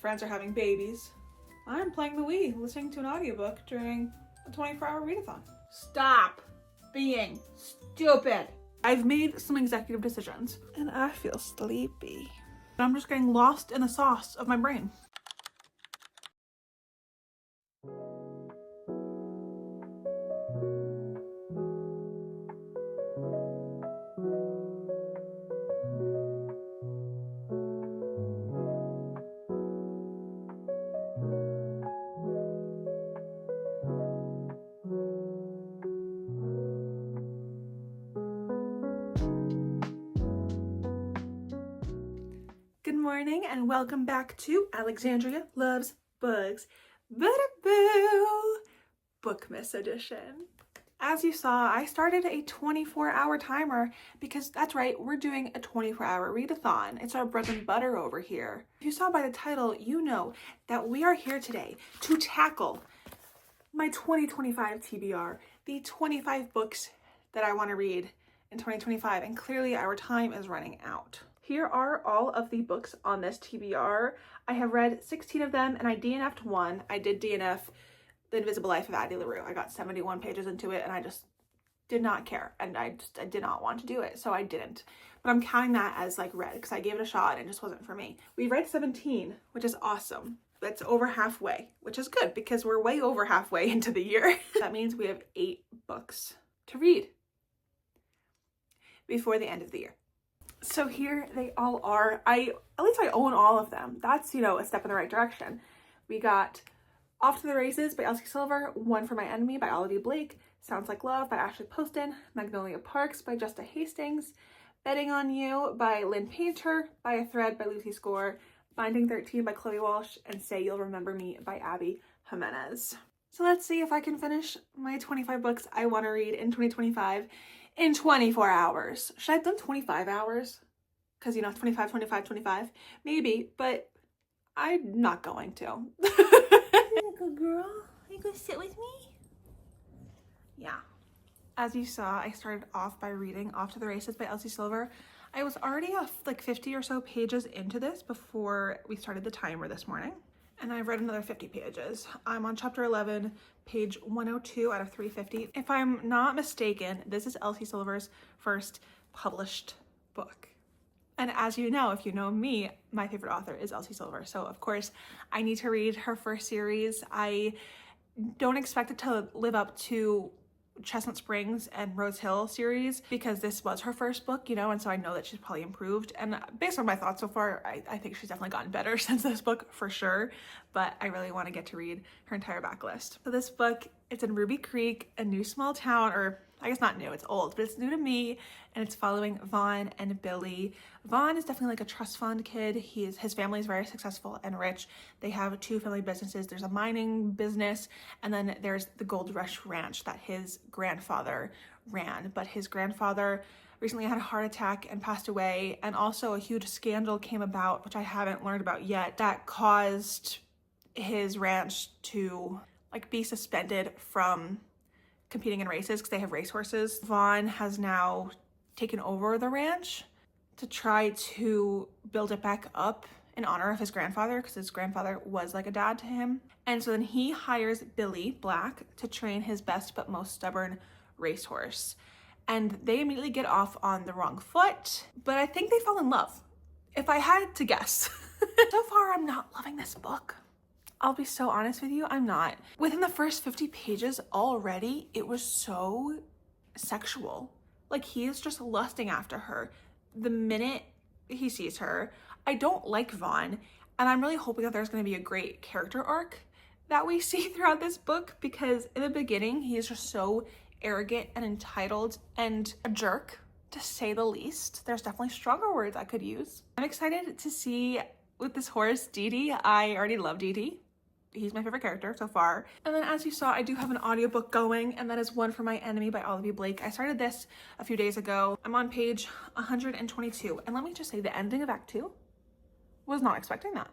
friends are having babies, I'm playing the Wii, listening to an audiobook during a 24-hour readathon. Stop being stupid. I've made some executive decisions and I feel sleepy. I'm just getting lost in the sauce of my brain. Good morning and welcome back to Alexandria Loves Books, boo, Bookmas edition. As you saw, I started a 24-hour timer because that's right, we're doing a 24-hour readathon. It's our bread and butter over here. If you saw by the title, you know that we are here today to tackle my 2025 TBR, the 25 books that I want to read in 2025, and clearly our time is running out. Here are all of the books on this TBR. I have read 16 of them and I DNF'd one. I did DNF The Invisible Life of Addie LaRue. I got 71 pages into it and I just did not care. And I did not want to do it, so I didn't. But I'm counting that as like read because I gave it a shot and it just wasn't for me. We read 17, which is awesome. That's over halfway, which is good because we're way over halfway into the year. That means we have 8 books to read before the end of the year. So here they all are. At least I own all of them. That's, you know, a step in the right direction. We got Off to the Races by Elsie Silver, One for My Enemy by Olivie Blake, Sounds Like Love by Ashley Poston, Magnolia Parks by Justa Hastings, Betting on You by Lynn Painter, By a Thread by Lucy Score, Binding 13 by Chloe Walsh, and Say You'll Remember Me by Abby Jimenez. So let's see if I can finish my 25 books I want to read in 2025 in 24 hours. Should I have done 25 hours? Because, you know, 25, 25, 25. Maybe, but I'm not going to. Good girl. Are you going to sit with me? Yeah. As you saw, I started off by reading Off to the Races by Elsie Silver. I was already like 50 or so pages into this before we started the timer this morning. And I've read another 50 pages. I'm on chapter 11, page 102 out of 350. If I'm not mistaken, this is Elsie Silver's first published book. And as you know, if you know me, my favorite author is Elsie Silver. So of course, I need to read her first series. I don't expect it to live up to Chestnut Springs and Rose Hill series because this was her first book, you know, and so I know that she's probably improved. And based on my thoughts so far, I think she's definitely gotten better since this book for sure, but I really want to get to read her entire backlist. So this book, it's in Ruby Creek, a new small town, or I guess not new, it's old, but it's new to me, and it's following Vaughn and Billy. Vaughn is definitely like a trust fund kid. His family is very successful and rich. They have 2 family businesses. There's a mining business, and then there's the Gold Rush Ranch that his grandfather ran. But his grandfather recently had a heart attack and passed away, and also a huge scandal came about, which I haven't learned about yet, that caused his ranch to like be suspended from competing in races because they have racehorses. Vaughn has now taken over the ranch to try to build it back up in honor of his grandfather because his grandfather was like a dad to him. And so then he hires Billy Black to train his best but most stubborn racehorse. And they immediately get off on the wrong foot, but I think they fall in love, if I had to guess. So far, I'm not loving this book. I'll be so honest with you, I'm not. Within the first 50 pages already, it was so sexual. Like, he is just lusting after her the minute he sees her. I don't like Vaughn, and I'm really hoping that there's going to be a great character arc that we see throughout this book, because in the beginning, he is just so arrogant and entitled and a jerk, to say the least. There's definitely stronger words I could use. I'm excited to see with this horse, Dee. I already love Dee. He's my favorite character so far. And then as you saw, I do have an audiobook going, and that is One for My Enemy by Olivie Blake. I started this a few days ago. I'm on page 122. And let me just say, the ending of Act 2 was not expecting that.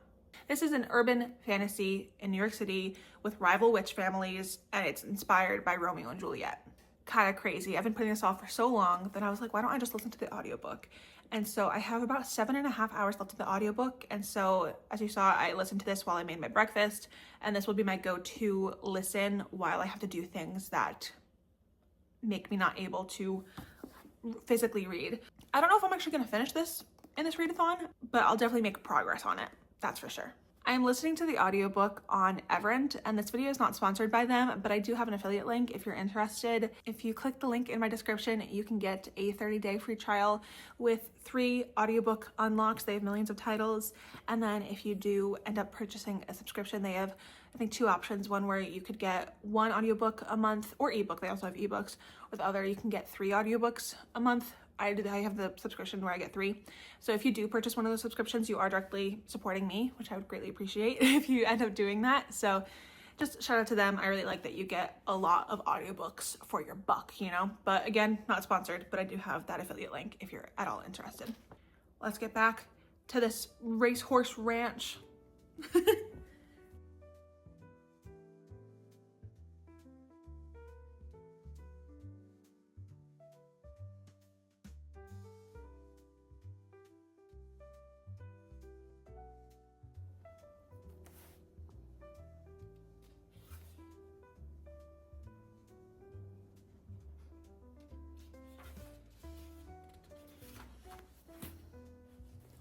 This is an urban fantasy in New York City with rival witch families, and it's inspired by Romeo and Juliet. Kind of crazy. I've been putting this off for so long that I was like, why don't I just listen to the audiobook? And so I have about 7.5 hours left of the audiobook. And so as you saw, I listened to this while I made my breakfast, and this will be my go-to listen while I have to do things that make me not able to physically read. I don't know if I'm actually going to finish this in this readathon, but I'll definitely make progress on it. That's for sure. I am listening to the audiobook on Everent, and this video is not sponsored by them, but I do have an affiliate link if you're interested. If you click the link in my description, you can get a 30-day free trial with 3 audiobook unlocks. They have millions of titles. And then if you do end up purchasing a subscription, they have, I think, 2 options. One where you could get 1 audiobook a month, or ebook. They also have ebooks. With other, you can get 3 audiobooks a month. I have the subscription where I get 3. So if you do purchase one of those subscriptions, you are directly supporting me, which I would greatly appreciate if you end up doing that. So just shout out to them. I really like that you get a lot of audiobooks for your buck, you know? But again, not sponsored, but I do have that affiliate link if you're at all interested. Let's get back to this racehorse ranch.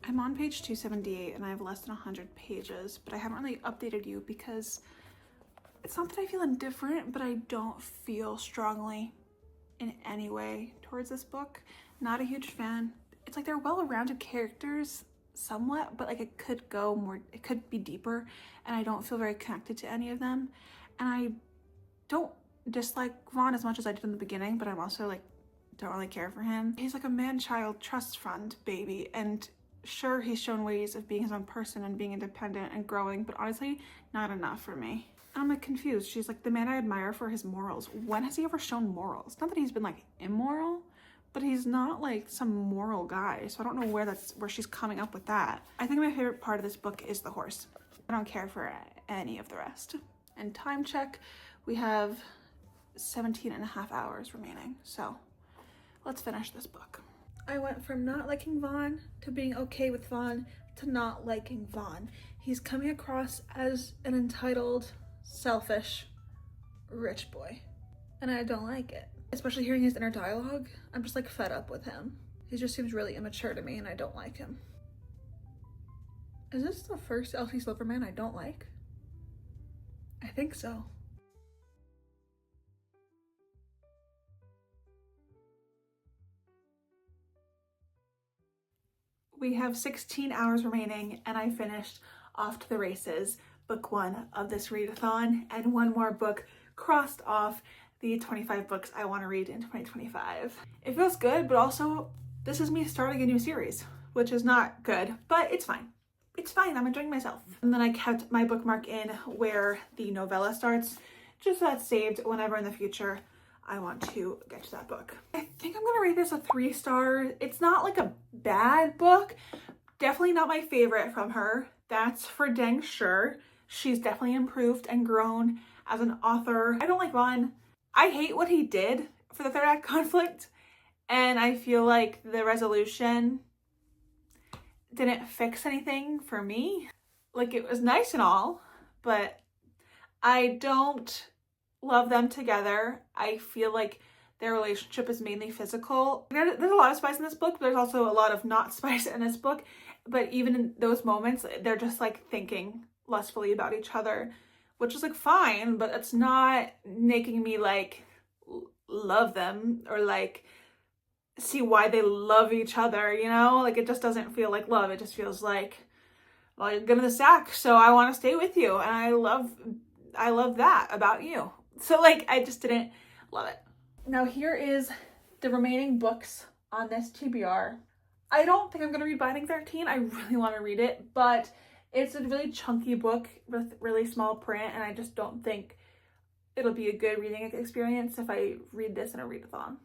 I'm on page 278 and I have less than 100 pages, but I haven't really updated you because it's not that I feel indifferent, but I don't feel strongly in any way towards this book. Not a huge fan. It's like they're well-rounded characters somewhat, but like it could go more, it could be deeper, and I don't feel very connected to any of them. And I don't dislike Vaughn as much as I did in the beginning, but I'm also like, don't really care for him. He's like a man-child trust fund baby, and sure, he's shown ways of being his own person and being independent and growing, but honestly, not enough for me. And I'm like confused. She's like, the man I admire for his morals. When has he ever shown morals? Not that he's been like immoral, but he's not like some moral guy. So I don't know where she's coming up with that. I think my favorite part of this book is the horse. I don't care for any of the rest. And time check, we have 17.5 hours remaining. So let's finish this book. I went from not liking Vaughn to being okay with Vaughn to not liking Vaughn. He's coming across as an entitled, selfish, rich boy. And I don't like it. Especially hearing his inner dialogue, I'm just like fed up with him. He just seems really immature to me and I don't like him. Is this the first Elsie Silverman I don't like? I think so. We have 16 hours remaining and I finished Off to the Races, book 1 of this readathon, and 1 more book crossed off the 25 books I want to read in 2025. It feels good, but also this is me starting a new series, which is not good, but it's fine. It's fine, I'm enjoying myself. And then I kept my bookmark in where the novella starts, just so that's saved whenever in the future I want to get to that book. I think I'm gonna rate this a 3-star. It's not like a bad book. Definitely not my favorite from her. That's for dang sure. She's definitely improved and grown as an author. I don't like Vaughn. I hate what he did for the 3rd act conflict, and I feel like the resolution didn't fix anything for me. Like, it was nice and all, but I don't love them together. I feel like their relationship is mainly physical. There's a lot of spice in this book, but there's also a lot of not spice in this book. But even in those moments, they're just like thinking lustfully about each other, which is like fine, but it's not making me like love them or like see why they love each other, you know? Like, it just doesn't feel like love. It just feels like, well, you're good in the sack, so I want to stay with you, and I love that about you. So like, I just didn't love it. Now here is the remaining books on this TBR. I don't think I'm gonna read Binding 13. I really want to read it, but it's a really chunky book with really small print, and I just don't think it'll be a good reading experience if I read this in a readathon.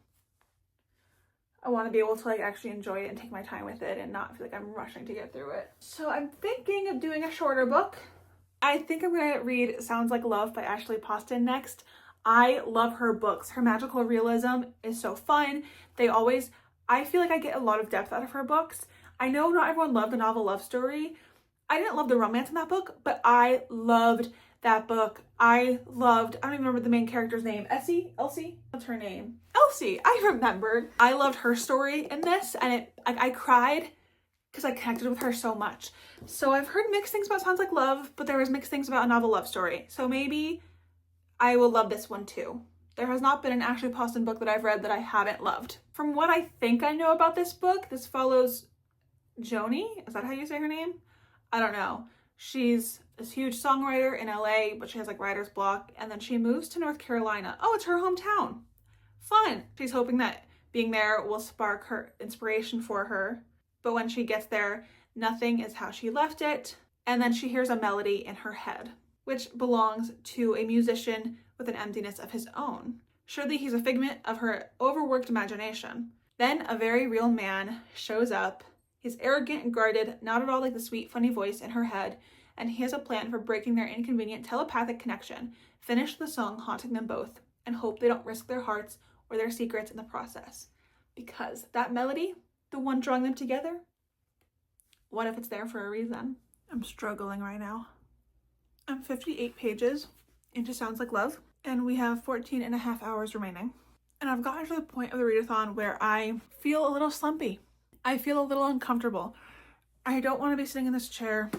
I want to be able to like actually enjoy it and take my time with it and not feel like I'm rushing to get through it. So I'm thinking of doing a shorter book. I think I'm gonna read Sounds Like Love by Ashley Poston next. I love her books. Her magical realism is so fun. They always I feel like I get a lot of depth out of her books. I know not everyone loved the novel Love Story. I didn't love the romance in that book, but I loved that book. I don't even remember the main character's name. Elsie? What's her name? Elsie, I remembered. I loved her story in this, and I cried because I connected with her so much. So I've heard mixed things about Sounds Like Love, but there was mixed things about A Novel Love Story. So maybe I will love this one too. There has not been an Ashley Poston book that I've read that I haven't loved. From what I think I know about this book, this follows Joni. Is that how you say her name? I don't know. She's this huge songwriter in LA, but she has like writer's block, and then she moves to North Carolina. Oh, it's her hometown. Fun. She's hoping that being there will spark her inspiration for her. But when she gets there, nothing is how she left it. And then she hears a melody in her head, which belongs to a musician with an emptiness of his own. Surely he's a figment of her overworked imagination. Then a very real man shows up. He's arrogant and guarded, not at all like the sweet, funny voice in her head, and he has a plan for breaking their inconvenient telepathic connection, finish the song haunting them both, and hope they don't risk their hearts or their secrets in the process. Because that melody, the one drawing them together, what if it's there for a reason? I'm struggling right now. I'm 58 pages into Sounds Like Love, and we have 14 and a half hours remaining. And I've gotten to the point of the readathon where I feel a little slumpy. I feel a little uncomfortable. I don't want to be sitting in this chair.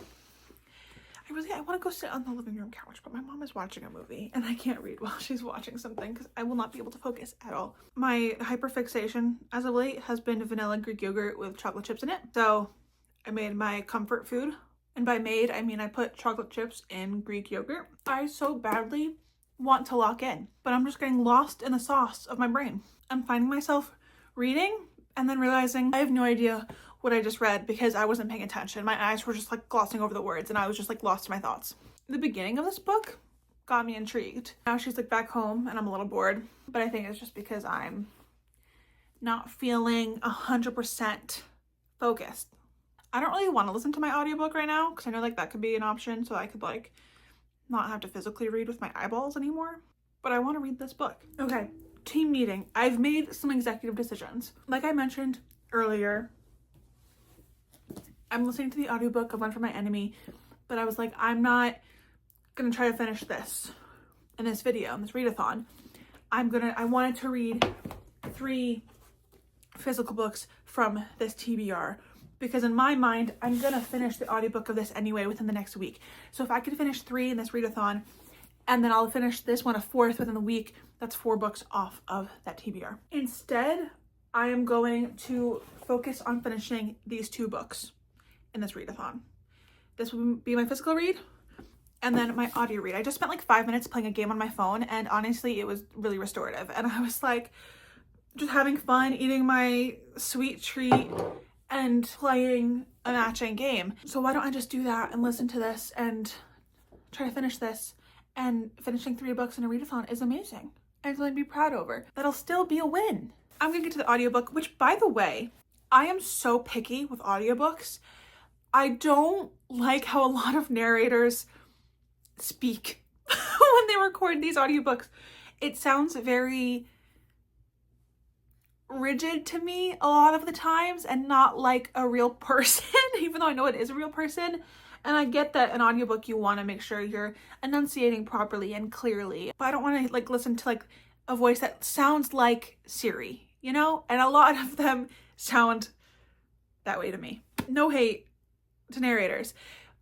I want to go sit on the living room couch, but my mom is watching a movie and I can't read while she's watching something because I will not be able to focus at all. My hyperfixation as of late has been vanilla Greek yogurt with chocolate chips in it. So I made my comfort food. And by made, I mean I put chocolate chips in Greek yogurt. I so badly want to lock in, but I'm just getting lost in the sauce of my brain. I'm finding myself reading and then realizing I have no idea what I just read because I wasn't paying attention. My eyes were just like glossing over the words and I was just like lost in my thoughts. The beginning of this book got me intrigued. Now she's like back home and I'm a little bored, but I think it's just because I'm not feeling 100% focused. I don't really want to listen to my audiobook right now because I know like that could be an option so I could like not have to physically read with my eyeballs anymore, but I want to read this book. Okay, team meeting. I've made some executive decisions. Like I mentioned earlier, I'm listening to the audiobook of One for My Enemy, but I was like, I'm not gonna try to finish this in this video, in this readathon. I wanted to read 3 physical books from this TBR because in my mind, I'm gonna finish the audiobook of this anyway within the next week. So if I could finish 3 in this readathon, and then I'll finish this one, a 4th within the week, that's 4 books off of that TBR. Instead, I am going to focus on finishing these 2 books in this readathon. This will be my physical read and then my audio read. I just spent like 5 minutes playing a game on my phone and honestly it was really restorative and I was like just having fun eating my sweet treat and playing a matching game. So why don't I just do that and listen to this and try to finish this, and finishing 3 books in a readathon is amazing. I'm going to be proud over. That'll still be a win. I'm gonna get to the audiobook, which by the way, I am so picky with audiobooks. I don't like how a lot of narrators speak when they record these audiobooks. It sounds very rigid to me a lot of the times and not like a real person, even though I know it is a real person. And I get that an audiobook you want to make sure you're enunciating properly and clearly, but I don't want to like listen to like a voice that sounds like Siri, you know? And a lot of them sound that way to me. No hate to narrators,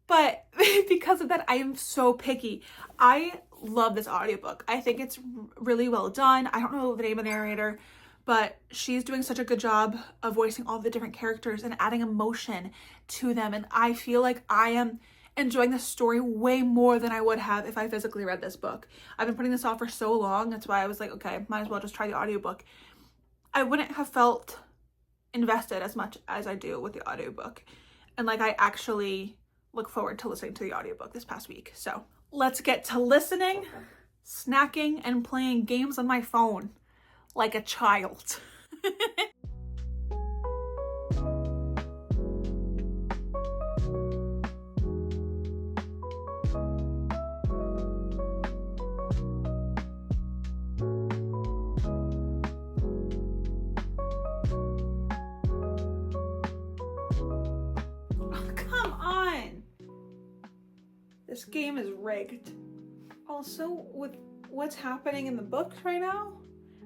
but because of that, I am so picky. I love this audiobook. I think it's really well done. I don't know the name of the narrator, but she's doing such a good job of voicing all the different characters and adding emotion to them. And I feel like I am enjoying this story way more than I would have if I physically read this book. I've been putting this off for so long. That's why I was like, okay, might as well just try the audiobook. I wouldn't have felt invested as much as I do with the audiobook. And like, I actually look forward to listening to the audiobook this past week. So let's get to listening, snacking, and playing games on my phone like a child. This game is rigged. Also, with what's happening in the book right now,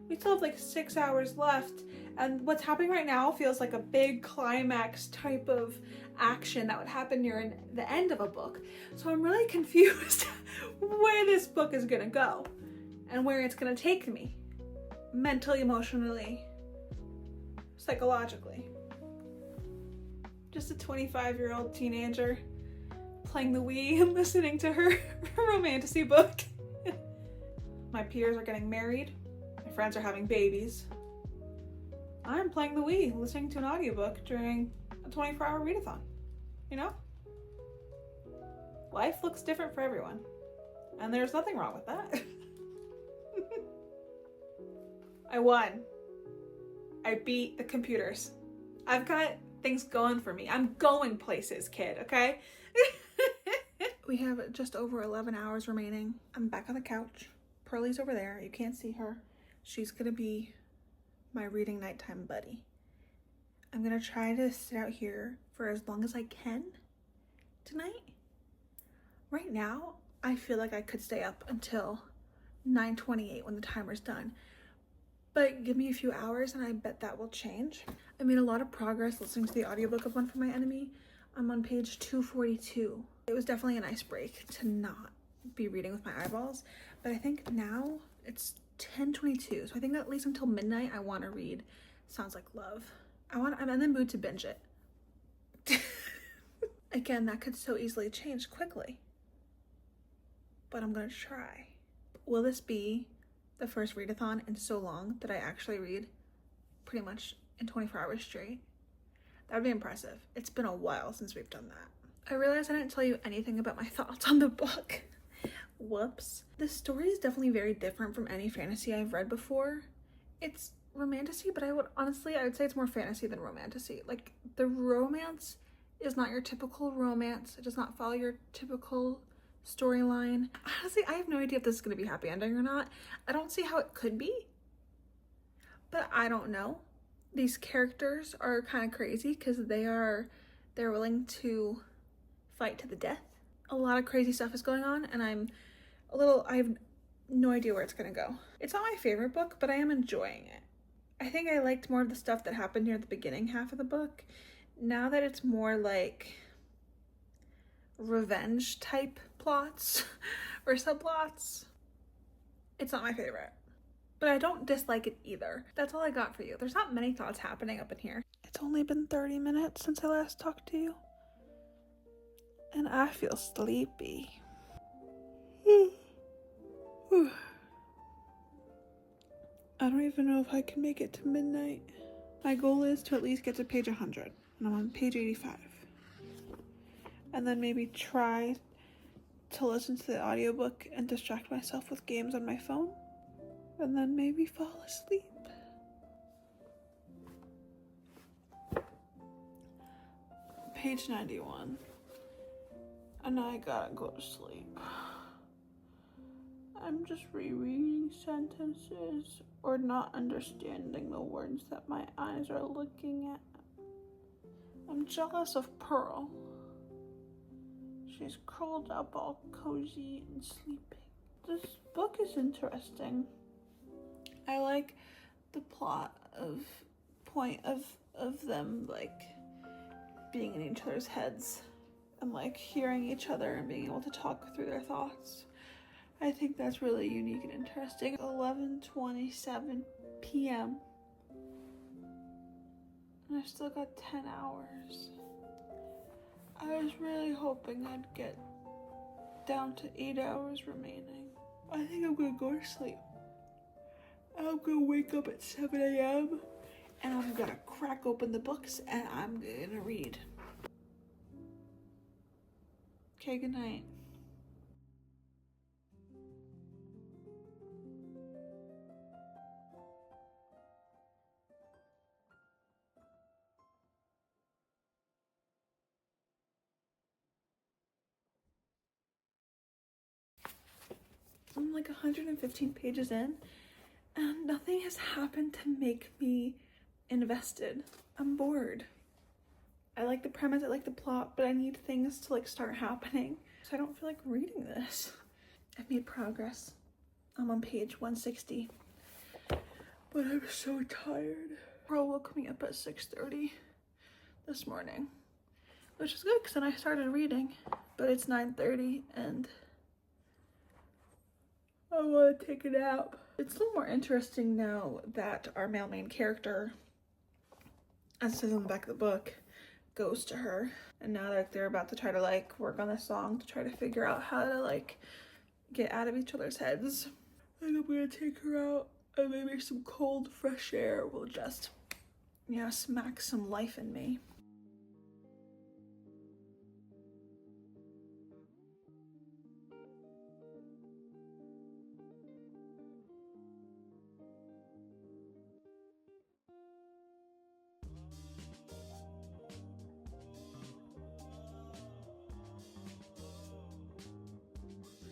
we still have like 6 hours left, and what's happening right now feels like a big climax type of action that would happen near the end of a book. So I'm really confused where this book is gonna go and where it's gonna take me, mentally, emotionally, psychologically. Just a 25-year-old teenager playing the Wii and listening to her romantasy book. My peers are getting married. My friends are having babies. I'm playing the Wii, listening to an audiobook during a 24-hour readathon. You know? Life looks different for everyone. And there's nothing wrong with that. I won. I beat the computers. I've got things going for me. I'm going places, kid, okay? We have just over 11 hours remaining. I'm back on the couch. Pearlie's over there. You can't see her. She's gonna be my reading nighttime buddy. I'm gonna try to sit out here for as long as I can tonight. Right now, I feel like I could stay up until 9:28 when the timer's done. But give me a few hours and I bet that will change. I made a lot of progress listening to the audiobook of One for My Enemy. I'm on page 242. It was definitely a nice break to not be reading with my eyeballs, but I think now it's 10:22, so I think at least until midnight I want to read Sounds Like Love. I'm in the mood to binge it. Again, that could so easily change quickly, but I'm gonna try. Will this be the first readathon in so long that I actually read pretty much in 24 hours straight? That would be impressive. It's been a while since we've done that. I realized I didn't tell you anything about my thoughts on the book. Whoops. The story is definitely very different from any fantasy I've read before. It's romantasy, but I would say it's more fantasy than romantasy. Like, the romance is not your typical romance. It does not follow your typical storyline. Honestly, I have no idea if this is going to be happy ending or not. I don't see how it could be, but I don't know. These characters are kind of crazy because they're willing to fight to the death. A lot of crazy stuff is going on, and I have no idea where it's gonna go. It's not my favorite book, but I am enjoying it. I think I liked more of the stuff that happened near the beginning half of the book. Now that it's more like revenge type plots or subplots, it's not my favorite. But I don't dislike it either. That's all I got for you. There's not many thoughts happening up in here. It's only been 30 minutes since I last talked to you, and I feel sleepy. I don't even know if I can make it to midnight. My goal is to at least get to page 100, and I'm on page 85. And then maybe try to listen to the audiobook and distract myself with games on my phone, and then maybe fall asleep. Page 91. And I gotta go to sleep. I'm just rereading sentences or not understanding the words that my eyes are looking at. I'm jealous of Pearl. She's curled up all cozy and sleeping. This book is interesting. I like the plot of them like being in each other's heads and like hearing each other and being able to talk through their thoughts. I think that's really unique and interesting. 11:27 p.m. and I've still got 10 hours. I was really hoping I'd get down to 8 hours remaining. I think I'm gonna go to sleep. I'm gonna wake up at 7 a.m. and I'm gonna crack open the books and I'm gonna read. Okay, good night. I'm like 115 pages in and nothing has happened to make me invested. I'm bored. I like the premise, I like the plot, but I need things to like start happening. because I don't feel like reading this. I've made progress. I'm on page 160, but I'm so tired. Bro woke me up at 6:30 this morning, which is good because then I started reading, but it's 9:30 and I want to take a nap. It's a little more interesting now that our male main character, as it says on the back of the book, goes to her, and now they're about to try to like work on the song to try to figure out how to like get out of each other's heads. And I'm gonna take her out and maybe some cold fresh air will just, you know, smack some life in me.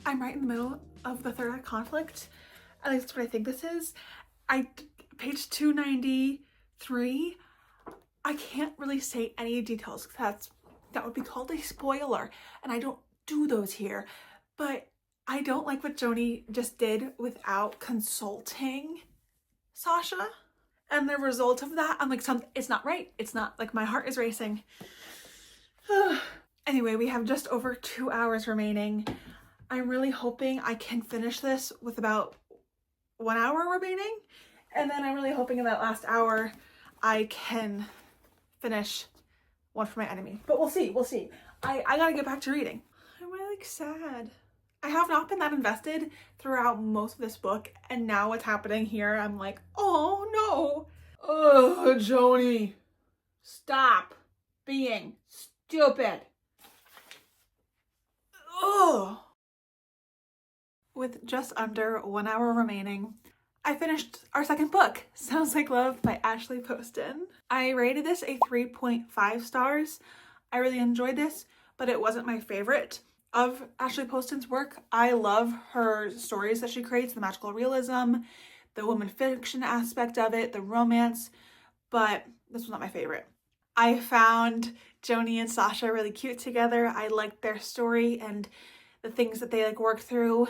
I'm right in the middle of the third act conflict. At least that's what I think this is. Page 293. I can't really say any details because that would be called a spoiler, and I don't do those here. But I don't like what Joni just did without consulting Sasha. And the result of that, I'm like, it's not right. It's not, like, my heart is racing. Anyway, we have just over 2 hours remaining. I'm really hoping I can finish this with about 1 hour remaining. And then I'm really hoping in that last hour I can finish One for My Enemy. But we'll see, we'll see. I gotta get back to reading. I'm really like sad. I have not been that invested throughout most of this book, and now what's happening here, I'm like, oh no. Oh, Joni, stop being stupid. Oh. With just under 1 hour remaining, I finished our second book, Sounds Like Love by Ashley Poston. I rated this a 3.5 stars. I really enjoyed this, but it wasn't my favorite of Ashley Poston's work. I love her stories that she creates, the magical realism, the woman fiction aspect of it, the romance, but this was not my favorite. I found Joni and Sasha really cute together. I liked their story and the things that they like work through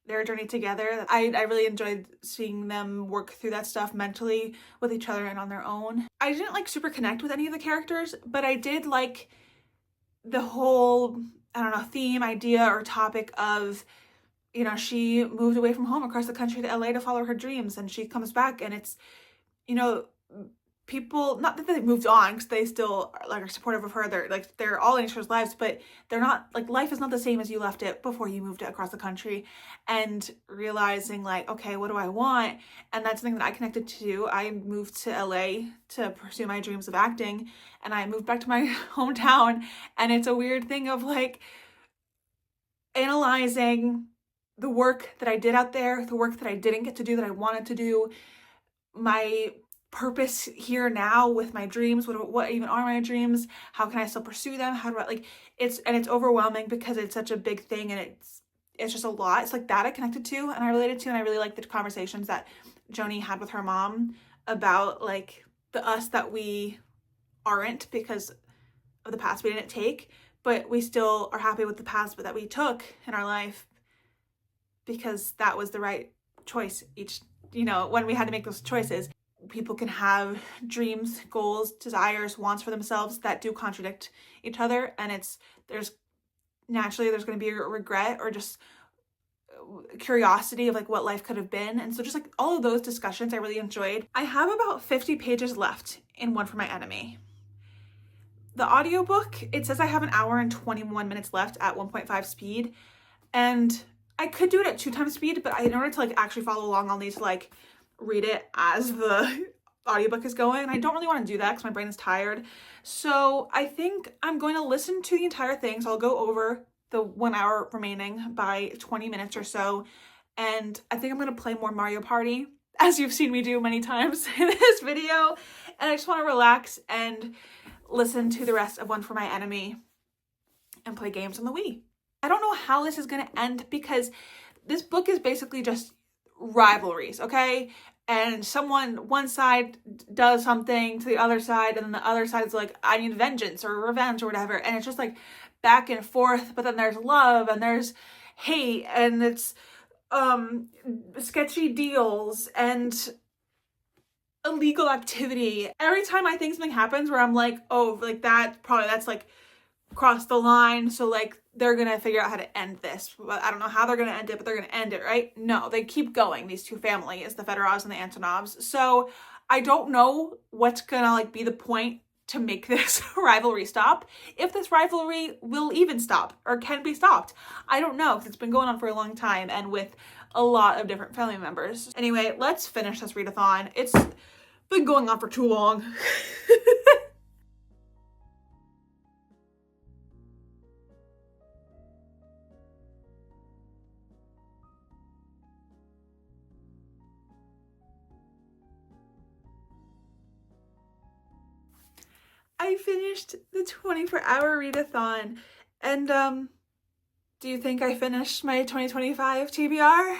their journey together. I really enjoyed seeing them work through that stuff mentally with each other and on their own. I didn't like super connect with any of the characters, but I did like the whole, I don't know, theme, idea, or topic of, you know, she moved away from home across the country to LA to follow her dreams, and she comes back and it's, you know, people, not that they moved on because they still are supportive of her, they're all in each other's lives, but they're not, like, life is not the same as you left it before you moved it across the country, and realizing like, okay, what do I want? And that's something that I connected to. I moved to LA to pursue my dreams of acting, and I moved back to my hometown, and it's a weird thing of like analyzing the work that I did out there, the work that I didn't get to do that I wanted to do, my purpose here now with my dreams. What even are my dreams? How can I still pursue them? How do I, like, it's overwhelming because it's such a big thing, and it's just a lot. It's like that I connected to and I related to, and I really like the conversations that Joni had with her mom about like the us that we aren't because of the paths we didn't take, but we still are happy with the paths that we took in our life because that was the right choice each, you know, when we had to make those choices. People can have dreams, goals, desires, wants for themselves that do contradict each other, and there's going to be a regret or just curiosity of like what life could have been. And so just like all of those discussions I really enjoyed. I have about 50 pages left in One for My Enemy. The audiobook, it says I have 1 hour and 21 minutes left at 1.5 speed, and I could do it at 2 times speed, but in order to like actually follow along, I'll need to like read it as the audiobook is going. I don't really want to do that because my brain is tired. So I think I'm going to listen to the entire thing. So I'll go over the 1 hour remaining by 20 minutes or so. And I think I'm going to play more Mario Party, as you've seen me do many times in this video. And I just want to relax and listen to the rest of One for My Enemy and play games on the Wii. I don't know how this is going to end because this book is basically just rivalries, okay? And one side does something to the other side, and then the other side is like, I need vengeance or revenge or whatever, and it's just like back and forth, but then there's love and there's hate and it's sketchy deals and illegal activity. Every time I think something happens where I'm like, oh, like that's like crossed the line, so like they're gonna figure out how to end this. I don't know how they're gonna end it, but they're gonna end it, right? No, they keep going, these two families, the Fedorovs and the Antonovs. So I don't know what's gonna like be the point to make this rivalry stop, if this rivalry will even stop or can be stopped. I don't know, because it's been going on for a long time and with a lot of different family members. Anyway, let's finish this readathon. It's been going on for too long. I finished the 24-hour readathon, and do you think I finished my 2025 TBR?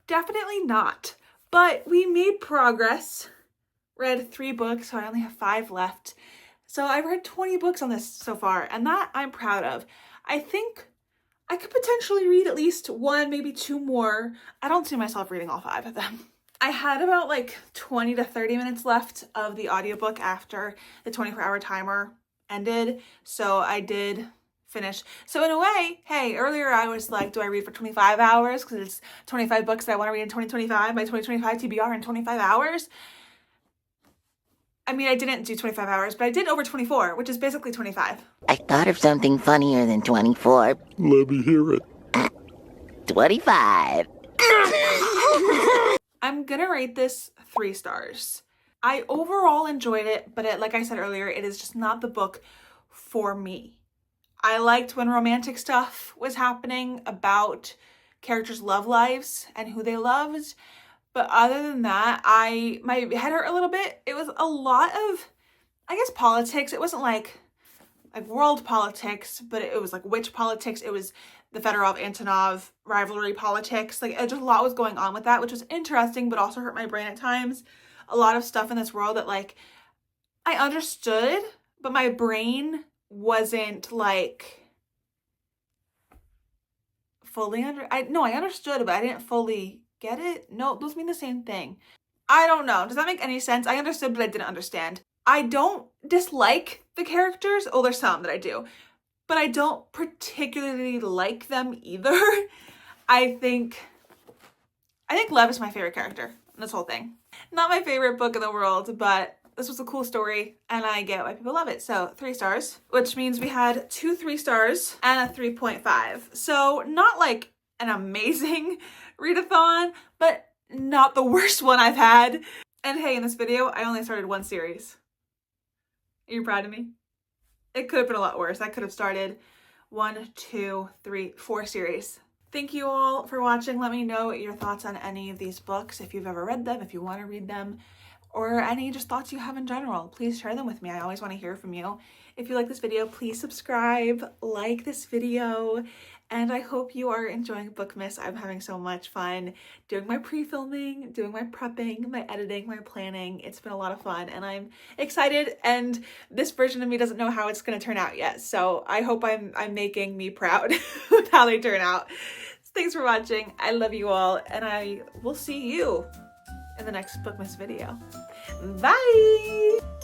Definitely not, but we made progress. Read 3 books, so I only have 5 left. So I've read 20 books on this so far, and that I'm proud of. I think I could potentially read at least 1, maybe 2 more. I don't see myself reading all 5 of them. I had about like 20 to 30 minutes left of the audiobook after the 24-hour timer ended, so I did finish. So in a way, hey, earlier I was like, do I read for 25 hours? Because it's 25 books that I want to read in 2025, my 2025 TBR in 25 hours. I mean, I didn't do 25 hours, but I did over 24, which is basically 25. I thought of something funnier than 24. Let me hear it. 25. I'm gonna rate this 3 stars. I overall enjoyed it, but like I said earlier, it is just not the book for me. I liked when romantic stuff was happening about characters' love lives and who they loved, but other than that, my head hurt a little bit. It was a lot of, I guess, politics. It wasn't like world politics, but it was like witch politics. It was the Fedorov-Antonov rivalry politics. Like, just a lot was going on with that, which was interesting, but also hurt my brain at times. A lot of stuff in this world that like I understood, but my brain wasn't like fully I understood it, but I didn't fully get it. No, those mean the same thing. I don't know. Does that make any sense? I understood, but I didn't understand. I don't dislike the characters. Oh, there's some that I do, but I don't particularly like them either. I think Lev is my favorite character in this whole thing. Not my favorite book in the world, but this was a cool story and I get why people love it. So 3 stars, which means we had 2 3 stars and a 3.5. So not like an amazing readathon, but not the worst one I've had. And hey, in this video, I only started 1 series. Are you proud of me? It could have been a lot worse. I could have started 1, 2, 3, 4 series. Thank you all for watching. Let me know your thoughts on any of these books, if you've ever read them, if you want to read them, or any just thoughts you have in general. Please share them with me. I always want to hear from you. If you like this video, please subscribe, like this video, and I hope you are enjoying Bookmas. I'm having so much fun doing my pre-filming, doing my prepping, my editing, my planning. It's been a lot of fun and I'm excited, and this version of me doesn't know how it's going to turn out yet. So I hope I'm making me proud with how they turn out. Thanks for watching. I love you all, and I will see you in the next Bookmas video. Bye!